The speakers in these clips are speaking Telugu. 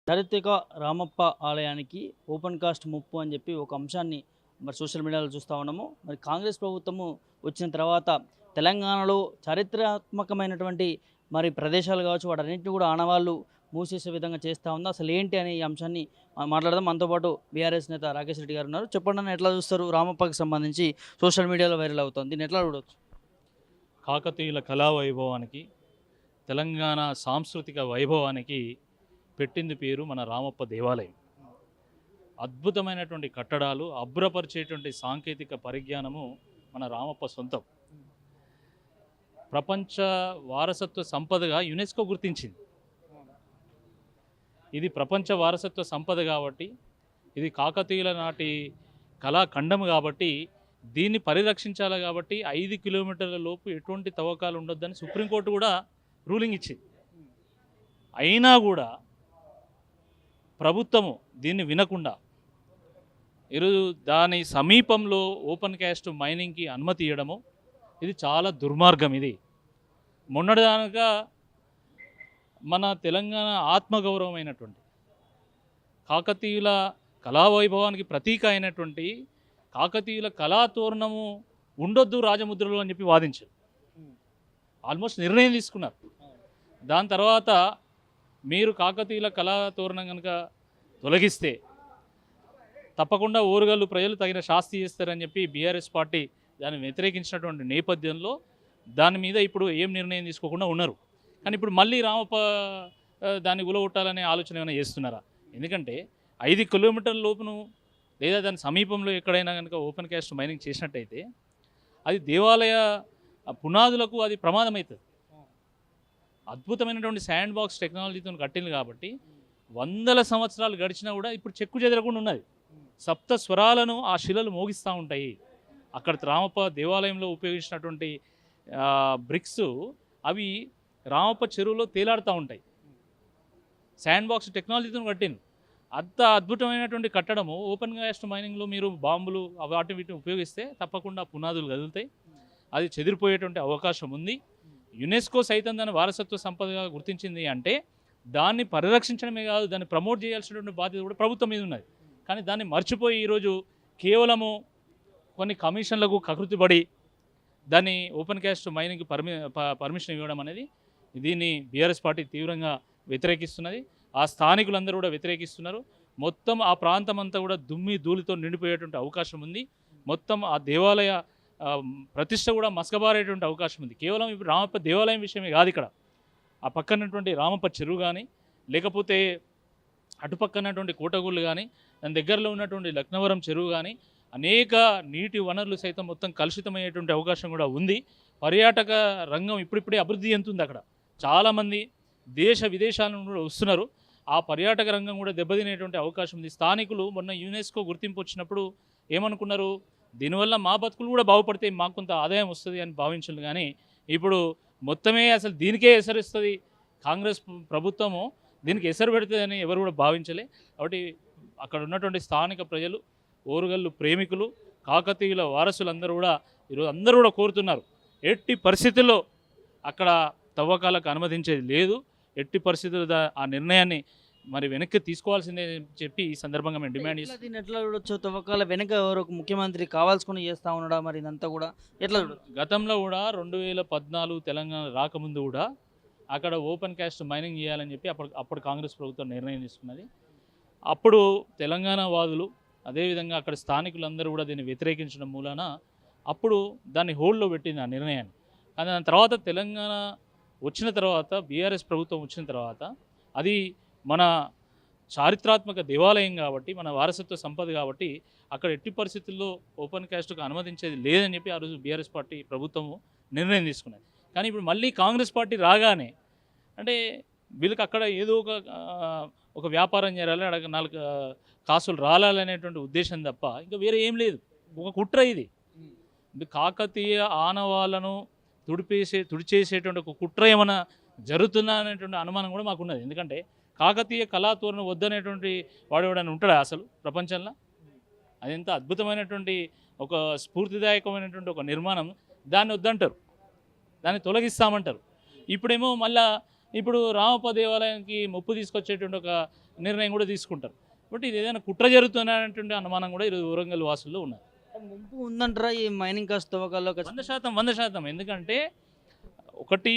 చారిత్రక రామప్ప ఆలయానికి ఓపెన్ కాస్ట్ ముప్పు అని చెప్పి ఒక అంశాన్ని మరి సోషల్ మీడియాలో చూస్తూ ఉన్నాము. మరి కాంగ్రెస్ ప్రభుత్వము వచ్చిన తర్వాత తెలంగాణలో చారిత్రాత్మకమైనటువంటి మరి ప్రదేశాలు కావచ్చు, వాటన్నిటిని కూడా ఆనవాళ్ళు మూసేసే విధంగా చేస్తూ ఉందా, అసలు ఏంటి అనే ఈ అంశాన్ని మాట్లాడదాం. మనతో పాటు బీఆర్ఎస్ నేత రాకేష్ రెడ్డి గారు ఉన్నారు. చెప్పండి అన్న, ఎట్లా చూస్తారు రామప్పకి సంబంధించి సోషల్ మీడియాలో వైరల్ అవుతుంది, దీన్ని ఎట్లా చూడవచ్చు? కాకతీయుల కళా వైభవానికి, తెలంగాణ సాంస్కృతిక వైభవానికి పెట్టింది పేరు మన రామప్ప దేవాలయం. అద్భుతమైనటువంటి కట్టడాలు, అబ్బురపరిచేటువంటి సాంకేతిక పరిజ్ఞానము మన రామప్ప సొంతం. ప్రపంచ వారసత్వ సంపదగా యునెస్కో గుర్తించింది. ఇది ప్రపంచ వారసత్వ సంపద కాబట్టి, ఇది కాకతీయుల నాటి కళాఖండం కాబట్టి, దీన్ని పరిరక్షించాలి కాబట్టి 5 కిలోమీటర్ల లోపు ఎటువంటి తవ్వకాలు ఉండొద్దని సుప్రీంకోర్టు కూడా రూలింగ్ ఇచ్చింది. అయినా కూడా ప్రభుత్వము దీన్ని వినకుండా ఈరోజు దాని సమీపంలో ఓపెన్ క్యాస్ట్ మైనింగ్కి అనుమతి ఇవ్వడము ఇది చాలా దుర్మార్గం. ఇది మొన్నటిదానగా మన తెలంగాణ ఆత్మగౌరవమైనటువంటి కాకతీయుల కళావైభవానికి ప్రతీక అయినటువంటి కాకతీయుల కళాతోరణము ఉండొద్దు రాజముద్రలో అని చెప్పి వాదించారు. ఆల్మోస్ట్ నిర్ణయం తీసుకున్నారు. దాని తర్వాత మీరు కాకతీయుల కళాతోరణం కనుక తొలగిస్తే తప్పకుండా ఓరుగల్లు ప్రజలు తగిన శాస్తి చేస్తారని చెప్పి బీఆర్ఎస్ పార్టీ దాన్ని వ్యతిరేకించినటువంటి నేపథ్యంలో దాని మీద ఇప్పుడు ఏం నిర్ణయం తీసుకోకుండా ఉన్నారు. కానీ ఇప్పుడు మళ్ళీ రామప్ప దాన్ని గులగొట్టాలనే ఆలోచన ఏమైనా చేస్తున్నారా? ఎందుకంటే 5 కిలోమీటర్ల లోపును లేదా దాని సమీపంలో ఎక్కడైనా కనుక ఓపెన్ క్యాస్ట్ మైనింగ్ చేసినట్టయితే అది దేవాలయ పునాదులకు అది ప్రమాదం అవుతుంది. అద్భుతమైనటువంటి శాండ్ బాక్స్ టెక్నాలజీతో కట్టింది కాబట్టి వందల సంవత్సరాలు గడిచినా కూడా ఇప్పుడు చెక్కు చెదరకుండా ఉన్నది. సప్త స్వరాలను ఆ శిలలు మోగిస్తూ ఉంటాయి. అక్కడ రామప్ప దేవాలయంలో ఉపయోగించినటువంటి బ్రిక్స్ అవి రామప్ప చెరువులో తేలాడుతూ ఉంటాయి. శాండ్ బాక్స్ టెక్నాలజీతో కట్టింది. అంత అద్భుతమైనటువంటి కట్టడము ఓపెన్ కాస్ట్ మైనింగ్లో మీరు బాంబులు వాటి వీటిని ఉపయోగిస్తే తప్పకుండా పునాదులు కదులుతాయి. అది చెదిరిపోయేటువంటి అవకాశం ఉంది. యునెస్కో సైతం దాన్ని వారసత్వ సంపదగా గుర్తించింది అంటే దాన్ని పరిరక్షించడమే కాదు, దాన్ని ప్రమోట్ చేయాల్సినటువంటి బాధ్యత కూడా ప్రభుత్వం మీద ఉన్నది. కానీ దాన్ని మర్చిపోయి ఈరోజు కేవలము కొన్ని కమిషన్లకు కకృతిపడి దాన్ని ఓపెన్ క్యాస్ట్ మైనింగ్కి పర్మిషన్ ఇవ్వడం అనేది దీన్ని బీఆర్ఎస్ పార్టీ తీవ్రంగా వ్యతిరేకిస్తున్నది. ఆ స్థానికులందరూ కూడా వ్యతిరేకిస్తున్నారు. మొత్తం ఆ ప్రాంతం అంతా కూడా దుమ్మి ధూళితో నిండిపోయేటువంటి అవకాశం ఉంది. మొత్తం ఆ దేవాలయ ప్రతిష్ట కూడా మసకబారేటువంటి అవకాశం ఉంది. కేవలం ఇప్పుడు రామప్ప దేవాలయం విషయమే కాదు, ఇక్కడ ఆ పక్కనటువంటి రామప్ప చెరువు కానీ, లేకపోతే అటుపక్కనటువంటి కోటగుళ్ళు కానీ, దాని దగ్గరలో ఉన్నటువంటి లక్నవరం చెరువు కానీ, అనేక నీటి వనరులు సైతం మొత్తం కలుషితమయ్యేటువంటి అవకాశం కూడా ఉంది. పర్యాటక రంగం ఇప్పుడిప్పుడే అభివృద్ధి చెందుతుంది. అక్కడ చాలామంది దేశ విదేశాల నుండి కూడా వస్తున్నారు. ఆ పర్యాటక రంగం కూడా దెబ్బతినేటువంటి అవకాశం ఉంది. స్థానికులు మొన్న యునెస్కో గుర్తింపు వచ్చినప్పుడు ఏమనుకున్నారు, దీనివల్ల మా బతుకులు కూడా బాగుపడితే మాకు కొంత ఆదాయం వస్తుంది అని భావించారు. కానీ ఇప్పుడు మొత్తమే అసలు దీనికే ఎసరిస్తుంది కాంగ్రెస్ ప్రభుత్వము, దీనికి ఎసరు పెడుతుందని ఎవరు కూడా భావించలే. కాబట్టి అక్కడ ఉన్నటువంటి స్థానిక ప్రజలు, ఓరుగల్లు ప్రేమికులు, కాకతీయుల వారసులందరూ కూడా ఈరోజు అందరూ కూడా కోరుతున్నారు, ఎట్టి పరిస్థితుల్లో అక్కడ తవ్వకాలకు అనుమతించేది లేదు. ఎట్టి పరిస్థితుల్లో ఆ నిర్ణయాన్ని మరి వెనక్కి తీసుకోవాల్సిందే చెప్పి ఈ సందర్భంగా మేము డిమాండ్ చేస్తాం. దీన్ని ఎట్లా చూడొచ్చు? తవ్వకాల వెనక ఎవరో ఒక ముఖ్యమంత్రి కావాల్సుకుని చేస్తూ ఉన్నాడా? మరి ఇదంతా కూడా ఎట్లా చూడొచ్చు? గతంలో కూడా 2014 తెలంగాణ రాకముందు కూడా అక్కడ ఓపెన్ క్యాస్ట్ మైనింగ్ చేయాలని చెప్పి అప్పుడు కాంగ్రెస్ ప్రభుత్వం నిర్ణయం తీసుకున్నది. అప్పుడు తెలంగాణ వాదులు అదేవిధంగా అక్కడ స్థానికులందరూ కూడా దీన్ని వ్యతిరేకించడం మూలాన అప్పుడు దాన్ని హోల్డ్లో పెట్టింది ఆ నిర్ణయాన్ని. కానీ దాని తర్వాత తెలంగాణ వచ్చిన తర్వాత, బీఆర్ఎస్ ప్రభుత్వం వచ్చిన తర్వాత అది మన చారిత్రాత్మక దేవాలయం కాబట్టి, మన వారసత్వ సంపద కాబట్టి అక్కడ ఎట్టి పరిస్థితుల్లో ఓపెన్ క్యాస్ట్కు అనుమతించేది లేదని చెప్పి ఆ రోజు బీఆర్ఎస్ పార్టీ ప్రభుత్వము నిర్ణయం తీసుకున్నది. కానీ ఇప్పుడు మళ్ళీ కాంగ్రెస్ పార్టీ రాగానే అంటే వీళ్ళకి అక్కడ ఏదో ఒక వ్యాపారం చేయాలి, అక్కడ 4 కాసులు రాలనేటువంటి ఉద్దేశం తప్ప ఇంకా వేరే ఏం లేదు. ఒక కుట్ర ఇది. కాకతీయ ఆనవాళ్ళను తుడిచేసేటువంటి ఒక కుట్ర ఏమైనా జరుగుతుందా అనేటువంటి అనుమానం కూడా మాకున్నది. ఎందుకంటే కాకతీయ కళాతోరణం వద్దనేటువంటి వాడు ఎవడైనా ఉంటాడా అసలు ప్రపంచంలో? అది ఎంత అద్భుతమైనటువంటి ఒక స్ఫూర్తిదాయకమైనటువంటి ఒక నిర్మాణం, దాన్ని వద్దంటారు, దాన్ని తొలగిస్తామంటారు. ఇప్పుడేమో మళ్ళా ఇప్పుడు రామప్ప దేవాలయానికి ముప్పు తీసుకొచ్చేటువంటి ఒక నిర్ణయం కూడా తీసుకుంటారు. బట్ ఇది ఏదైనా కుట్ర జరుగుతున్నటువంటి అనుమానం కూడా ఈరోజు వరంగల్ వాసుల్లో ఉన్నది. ముంపు ఉందంటారా ఈ మైనింగ్ కాస్ట్ తవ్వకాల్లో? 100%. ఎందుకంటే ఒకటి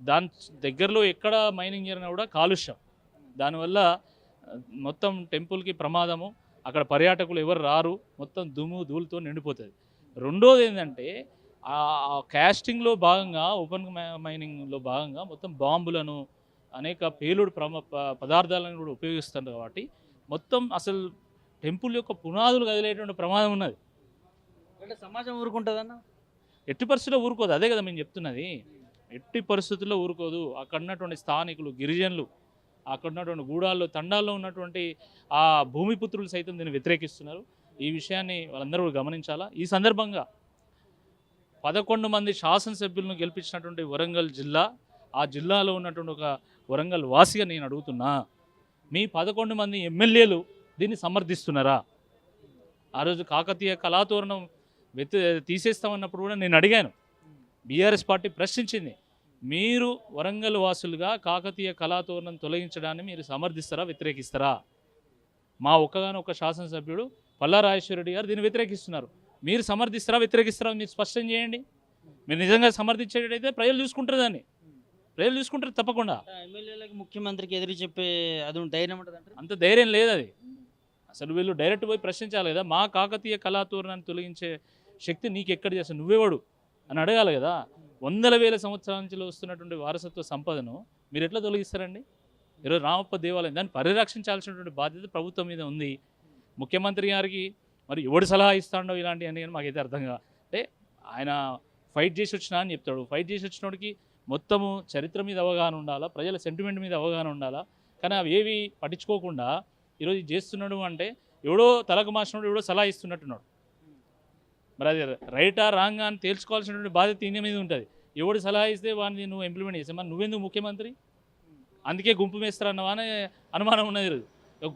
దాని దగ్గరలో ఎక్కడ మైనింగ్ జరిగినా కూడా కాలుష్యం, దానివల్ల మొత్తం టెంపుల్కి ప్రమాదము, అక్కడ పర్యాటకులు ఎవరు రారు, మొత్తం దుమ్ము ధూళితో నిండిపోతుంది. రెండోది ఏంటంటే ఆ క్యాస్టింగ్లో భాగంగా ఓపెన్ మైనింగ్లో భాగంగా మొత్తం బాంబులను అనేక పేలుడు పదార్థాలను కూడా ఉపయోగిస్తారు కాబట్టి మొత్తం అసలు టెంపుల్ యొక్క పునాదులు కదిలేటువంటి ప్రమాదం ఉన్నది. అంటే సమాజం ఊరుకుంటుందన్న? ఎట్టి పరిస్థితుల్లో ఊరుకోదు. అదే కదా మేము చెప్తున్నది, ఎట్టి పరిస్థితుల్లో ఊరుకోదు. అక్కడ ఉన్నటువంటి స్థానికులు, గిరిజనులు, అక్కడ ఉన్నటువంటి గూడాల్లో తండాల్లో ఉన్నటువంటి ఆ భూమిపుత్రులు సైతం దీన్ని వ్యతిరేకిస్తున్నారు. ఈ విషయాన్ని వాళ్ళందరూ గమనించాలా. ఈ సందర్భంగా 11 మంది శాసనసభ్యులను గెలిపించినటువంటి వరంగల్ జిల్లా, ఆ జిల్లాలో ఉన్నటువంటి ఒక వరంగల్ వాసిగా నేను అడుగుతున్నా, మీ 11 మంది ఎమ్మెల్యేలు దీన్ని సమర్థిస్తున్నారా? ఆ రోజు కాకతీయ కళాతోరణం తీసేస్తామన్నప్పుడు కూడా నేను అడిగాను, బీఆర్ఎస్ పార్టీ ప్రశ్నించింది, మీరు వరంగల్ వాసులుగా కాకతీయ కళాతోరణం తొలగించడాన్ని మీరు సమర్థిస్తారా, వ్యతిరేకిస్తారా? మా ఒక్కగానొక్క శాసనసభ్యుడు పల్లా రాజేశ్వరరెడ్డి గారు దీన్ని వ్యతిరేకిస్తున్నారు. మీరు సమర్థిస్తారా, వ్యతిరేకిస్తారా? మీరు స్పష్టం చేయండి. మీరు నిజంగా సమర్థించేటైతే ప్రజలు చూసుకుంటారు, దాన్ని ప్రజలు చూసుకుంటారు తప్పకుండా. ఎమ్మెల్యేలకు ముఖ్యమంత్రికి ఎదురు చెప్పే అది ధైర్యం ఉంటుంది అంటే అంత ధైర్యం లేదు. అది అసలు వీళ్ళు డైరెక్ట్ పోయి ప్రశ్నించాలి కదా, మా కాకతీయ కళాతోరణాన్ని తొలగించే శక్తి నీకు ఎక్కడ చేస్తావు, నువ్వేవాడు అని అడగాలి కదా. వందల వేల సంవత్సరాల నుంచి వస్తున్నటువంటి వారసత్వ సంపదను మీరు ఎట్లా తొలగిస్తారండి? ఈరోజు రామప్ప దేవాలయం, దాన్ని పరిరక్షించాల్సినటువంటి బాధ్యత ప్రభుత్వం మీద ఉంది. ముఖ్యమంత్రి గారికి మరి ఎవడు సలహా ఇస్తాడో ఇలాంటివన్నీ అని మాకైతే అర్థం కాదు. అంటే ఆయన ఫైట్ చేసి వచ్చినా అని చెప్తాడు. ఫైట్ చేసి వచ్చినోడికి మొత్తము చరిత్ర మీద అవగాహన ఉండాలా, ప్రజల సెంటిమెంట్ మీద అవగాహన ఉండాలా. కానీ అవి ఏవి పట్టించుకోకుండా ఈరోజు చేస్తున్నాడు అంటే ఎవడో తలకు మార్చినోడు ఎవడో సలహా ఇస్తున్నట్టున్నాడు. మరి అది రైటా రాంగా అని తేల్చుకోవాల్సినటువంటి బాధ్యత ఈయన మీద ఉంటుంది. ఎవడు సలహా ఇస్తే వాడిని నువ్వు ఇంప్లిమెంట్ చేస్తే మరి నువ్వెందుకు ముఖ్యమంత్రి? అందుకే గుంపు మేస్త్రి అన్నవా అనే అనుమానం ఉన్నది.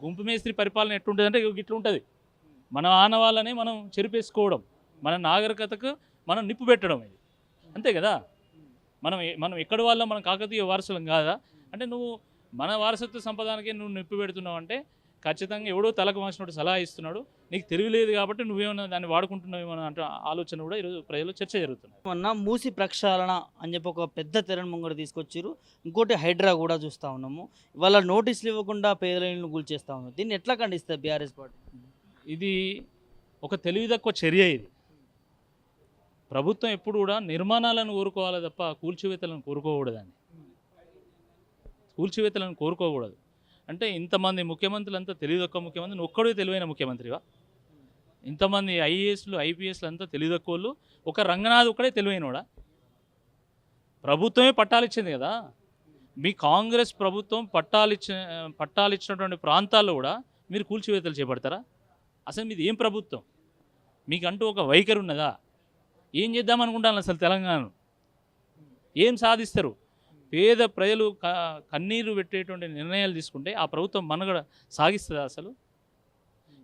గుంపు మేస్త్రి పరిపాలన ఎట్లుంటుంది అంటే ఇట్లా ఉంటుంది. మన ఆనవాళ్ళని మనం చెరిపేసుకోవడం, మన నాగరికతకు మనం నిప్పు పెట్టడం, ఇది అంతే కదా. మనం ఎక్కడి వాళ్ళ, మనం కాకతీయ వారసులం కాదా? అంటే నువ్వు మన వారసత్వ సంపదానికే నువ్వు నిప్పు పెడుతున్నావు అంటే ఖచ్చితంగా ఎవడో తలకు మార్చినట్టు సలహా ఇస్తున్నాడు. నీకు తెలియలేదు కాబట్టి నువ్వేమన్నా దాన్ని వాడుకుంటున్నావేమో అంటే ఆలోచన కూడా ఈరోజు ప్రజల్లో చర్చ జరుగుతుంది. మొన్న మూసి ప్రక్షాళన అని చెప్పి ఒక పెద్ద తెరను ముంగడు తీసుకొచ్చారు. ఇంకోటి హైడ్రా కూడా చూస్తూ ఉన్నాము. ఇవాళ నోటీసులు ఇవ్వకుండా పేదల ఇళ్ళను కూల్చేస్తూ ఉన్నాం. దీన్ని ఎట్లా ఖండిస్తారు బీఆర్ఎస్ పార్టీ? ఇది ఒక తెలివి తక్కువ చర్య. ఇది ప్రభుత్వం ఎప్పుడు కూడా నిర్మాణాలను కోరుకోవాలి తప్ప కూల్చివేతలను కోరుకోకూడదండి. కూల్చివేతలను కోరుకోకూడదు. అంటే ఇంతమంది ముఖ్యమంత్రులు అంతా తెలివి తక్కువ ముఖ్యమంత్రి, నువ్వు ఒక్కడే తెలివైన ముఖ్యమంత్రివా? ఇంతమంది ఐఏఎస్లు ఐపీఎస్లు అంతా తెలివి తక్కువలు, ఒక రంగనాథ్ ఒక్కడే తెలివైనోడా? ప్రభుత్వమే పట్టాలిచ్చింది కదా. మీ కాంగ్రెస్ ప్రభుత్వం పట్టాలిచ్చినటువంటి ప్రాంతాల్లో కూడా మీరు కూల్చివేతలు చేపడతారా? అసలు మీది ఏం ప్రభుత్వం? మీకంటూ ఒక వైఖరి ఉన్నదా? ఏం చేద్దామనుకుంటాను అసలు తెలంగాణను? ఏం సాధిస్తారు? పేద ప్రజలు కన్నీరు పెట్టేటువంటి నిర్ణయాలు తీసుకుంటే ఆ ప్రభుత్వం మనుగడ సాగిస్తుందా? అసలు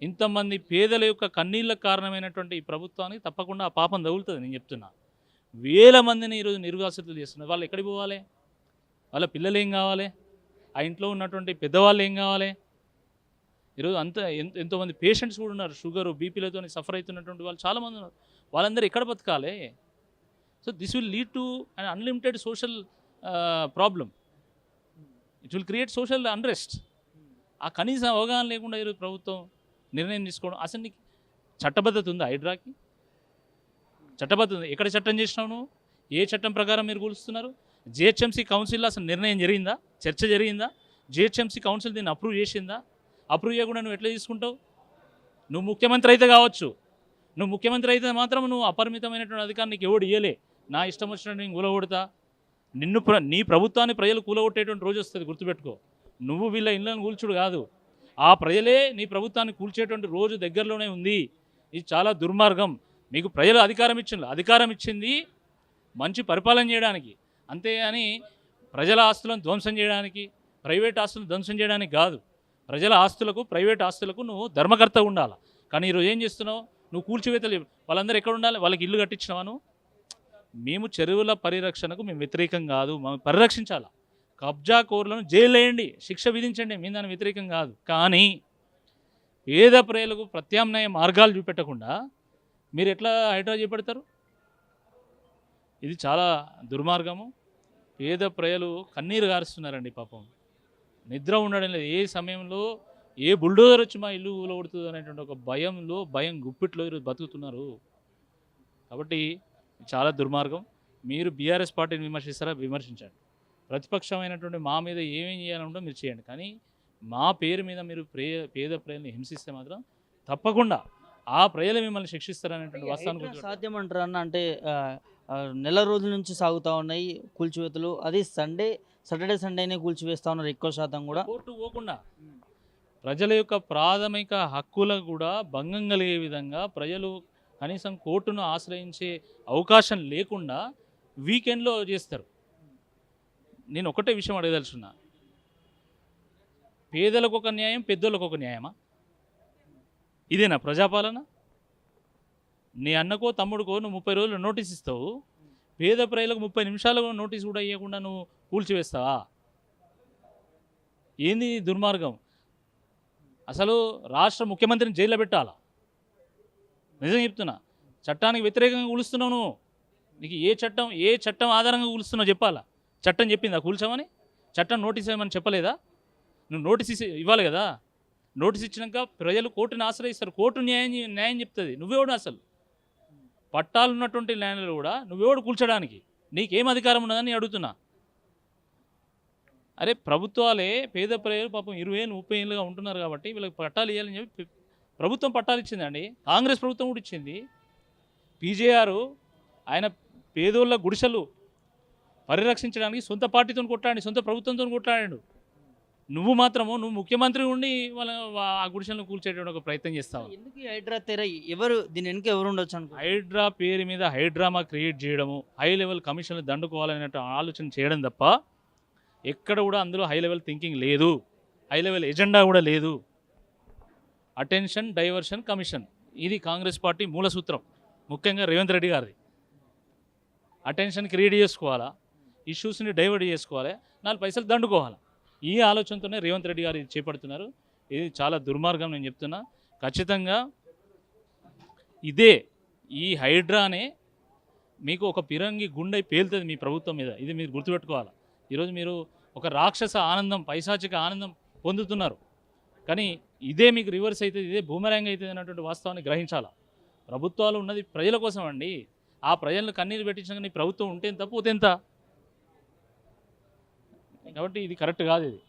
ఇంతమంది పేదల యొక్క కన్నీళ్ళకు కారణమైనటువంటి ఈ ప్రభుత్వానికి తప్పకుండా ఆ పాపం తగులుతుంది. నేను చెప్తున్నా, వేల మందిని ఈరోజు నిర్వాసితులు చేస్తున్నారు. వాళ్ళు ఎక్కడికి పోవాలి? వాళ్ళ పిల్లలు ఏం కావాలి? ఆ ఇంట్లో ఉన్నటువంటి పెద్దవాళ్ళు ఏం కావాలి? ఈరోజు ఎంతోమంది పేషెంట్స్ కూడా ఉన్నారు, షుగరు బీపీలతో సఫర్ అవుతున్నటువంటి వాళ్ళు చాలామంది ఉన్నారు. వాళ్ళందరూ ఎక్కడ బతకాలి? So this will lead to an unlimited social problem. It will create social unrest. ఆ కనీస అవగాహన లేకుండా ఈరోజు ప్రభుత్వం నిర్ణయం తీసుకోవడం. అసలు నీకు చట్టబద్ధత ఉందా? హైడ్రాకి చట్టబద్ధత ఉంది. ఎక్కడ చట్టం చేసినావు నువ్వు? ఏ చట్టం ప్రకారం మీరు కూలుస్తున్నారు? జిహెచ్ఎంసీ కౌన్సిల్లో అసలు నిర్ణయం జరిగిందా? చర్చ జరిగిందా? జిహెచ్ఎంసీ కౌన్సిల్ దీన్ని అప్రూవ్ చేసిందా? అప్రూవ్ చేయకుండా నువ్వు ఎట్లా తీసుకుంటావు? నువ్వు ముఖ్యమంత్రి అయితే కావచ్చు, నువ్వు ముఖ్యమంత్రి అయితే మాత్రం నువ్వు అపరిమితమైనటువంటి అధికారం నీకు ఎవడు ఇయ్యలే. నా ఇష్టం వచ్చినట్టు నేను కూలగొడతా, నీ ప్రభుత్వాన్ని ప్రజలు కూలగొట్టేటువంటి రోజు వస్తుంది, గుర్తుపెట్టుకో. నువ్వు వీళ్ళ ఇళ్ళను కూల్చుడు కాదు, ఆ ప్రజలే నీ ప్రభుత్వాన్ని కూల్చేటువంటి రోజు దగ్గరలోనే ఉంది. ఇది చాలా దుర్మార్గం. మీకు ప్రజలు అధికారం ఇచ్చింది మంచి పరిపాలన చేయడానికి, అంతేగాని ప్రజల ఆస్తులను ధ్వంసం చేయడానికి, ప్రైవేట్ ఆస్తులను ధ్వంసం చేయడానికి కాదు. ప్రజల ఆస్తులకు, ప్రైవేట్ ఆస్తులకు నువ్వు ధర్మకర్త ఉండాలి. కానీ ఈరోజు ఏం చేస్తున్నావు? నువ్వు కూల్చివేతలు. వాళ్ళందరూ ఎక్కడ ఉండాలి? వాళ్ళకి ఇల్లు కట్టించినావా నువ్వు? మేము చెరువుల పరిరక్షణకు మేము వ్యతిరేకం కాదు, మేము పరిరక్షించాలా. కబ్జా కోర్లను జైలు వేయండి, శిక్ష విధించండి, మేము దాని వ్యతిరేకం కాదు. కానీ పేద ప్రజలకు ప్రత్యామ్నాయ మార్గాలు చూపెట్టకుండా మీరు ఎట్లా హైడ్రా చేపడతారు? ఇది చాలా దుర్మార్గము. పేద ప్రజలు కన్నీరు గారుస్తున్నారండి పాపం. నిద్ర ఉండడం లేదు. ఏ సమయంలో ఏ బుల్డోజర్ వచ్చి మా ఇల్లు కూలగొడుతుంది అనేటువంటి ఒక భయం గుప్పిట్లో ఈరోజు బతుకుతున్నారు. కాబట్టి చాలా దుర్మార్గం. మీరు బీఆర్ఎస్ పార్టీని విమర్శిస్తారా? విమర్శించండి. ప్రతిపక్షమైనటువంటి మా మీద ఏమేం చేయాలంటే మీరు చేయండి. కానీ మా పేరు మీద మీరు పేద ప్రజల్ని హింసిస్తే మాత్రం తప్పకుండా ఆ ప్రజలు మిమ్మల్ని శిక్షిస్తారనేటువంటి వాస్తవాన్ని సాధ్యం అంటారు అన్న. అంటే నెల రోజుల నుంచి సాగుతూ ఉన్నాయి కూల్చివేతలు. అది సాటర్డే సండేనే కూల్చివేస్తూ ఉన్నారు ఎక్కువ శాతం కూడా. కోర్టు పోకుండా ప్రజల యొక్క ప్రాథమిక హక్కులకు కూడా భంగం కలిగే విధంగా ప్రజలు కనీసం కోర్టును ఆశ్రయించే అవకాశం లేకుండా వీకెండ్లో చేస్తారు. నేను ఒకటే విషయం అడగదలుచున్నా, పేదలకు ఒక న్యాయం, పెద్దోళ్ళకు ఒక న్యాయమా? ఇదేనా ప్రజాపాలన? నీ అన్నకో తమ్ముడికో నువ్వు 30 రోజులు నోటీస్ ఇస్తావు, పేద ప్రజలకు 30 నిమిషాలు నోటీస్ కూడా ఇవ్వకుండా నువ్వు కూల్చివేస్తావా? ఏంది దుర్మార్గం? అసలు రాష్ట్ర ముఖ్యమంత్రిని జైల్లో పెట్టాలా? నిజం చెప్తున్నా. చట్టానికి వ్యతిరేకంగా కూలుస్తున్నావు నువ్వు. నీకు ఏ చట్టం ఆధారంగా కూలుస్తున్నావు చెప్పాలా? చట్టం చెప్పిందా కూల్చామని? చట్టం నోటీస్ ఇవ్వమని చెప్పలేదా? నువ్వు నోటీస్ ఇవ్వాలి కదా. నోటీస్ ఇచ్చినాక ప్రజలు కోర్టుని ఆశ్రయిస్తారు, కోర్టు న్యాయం చెప్తుంది. నువ్వెవడు అసలు? పట్టాలు ఉన్నటువంటి ల్యాండ్లు కూడా నువ్వెవడు కూల్చడానికి? నీకేం అధికారం ఉన్నదని అడుగుతున్నా. అరే ప్రభుత్వాలే పేద ప్రజలు పాపం 20 ఏళ్ళు 30 ఏళ్ళుగా ఉంటున్నారు కాబట్టి వీళ్ళకి పట్టాలు ఇవ్వాలని చెప్పి ప్రభుత్వం పట్టాలు ఇచ్చిందండి. కాంగ్రెస్ ప్రభుత్వం కూడా ఇచ్చింది. పీజేఆర్ ఆయన పేదోళ్ళ గుడిసెలు పరిరక్షించడానికి సొంత పార్టీతో కొట్లాడి, సొంత ప్రభుత్వంతో కొట్లాడాడు. నువ్వు ముఖ్యమంత్రి ఉండి ఆ గుడిసెలను కూల్చేటువంటి ఒక ప్రయత్నం చేస్తావు. ఎందుకు ఈ హైడ్రా తెర? ఎవరు దీని వెనుక ఎవరు ఉండొచ్చు అనుకో? హైడ్రా పేరు మీద హైడ్రామా క్రియేట్ చేయడము, హై లెవెల్ కమిషన్లు దండుకోవాలనే ఆలోచన చేయడం తప్ప ఎక్కడ కూడా అందులో హై లెవెల్ థింకింగ్ లేదు, హై లెవెల్ ఎజెండా కూడా లేదు. అటెన్షన్ డైవర్షన్ కమిషన్, ఇది కాంగ్రెస్ పార్టీ మూల సూత్రం, ముఖ్యంగా రేవంత్ రెడ్డి గారిది. అటెన్షన్ క్రియేట్ చేసుకోవాలా, ఇష్యూస్ని డైవర్ట్ చేసుకోవాలి, 4 పైసలు దండుకోవాలి. ఈ ఆలోచనతోనే రేవంత్ రెడ్డి గారు ఇది చేపడుతున్నారు. ఇది చాలా దుర్మార్గం. నేను చెప్తున్నా ఖచ్చితంగా ఈ హైడ్రానే మీకు ఒక పిరంగి గుండె పేలుతుంది మీ ప్రభుత్వం మీద. ఇది మీరు గుర్తుపెట్టుకోవాలి. ఈరోజు మీరు ఒక రాక్షస ఆనందం, పైశాచిక ఆనందం పొందుతున్నారు. కానీ ఇదే మీకు రివర్స్ అవుతుంది, ఇదే బూమరాంగ్ అవుతుంది అన్నటువంటి వాస్తవాన్ని గ్రహించాలా. ప్రభుత్వాలు ఉన్నది ప్రజల కోసం అండి. ఆ ప్రజలను కన్నీరు పెట్టించిన నీ ప్రభుత్వం ఉంటే ఎంత పోతే ఎంత. కాబట్టి ఇది కరెక్ట్ కాదు. ఇది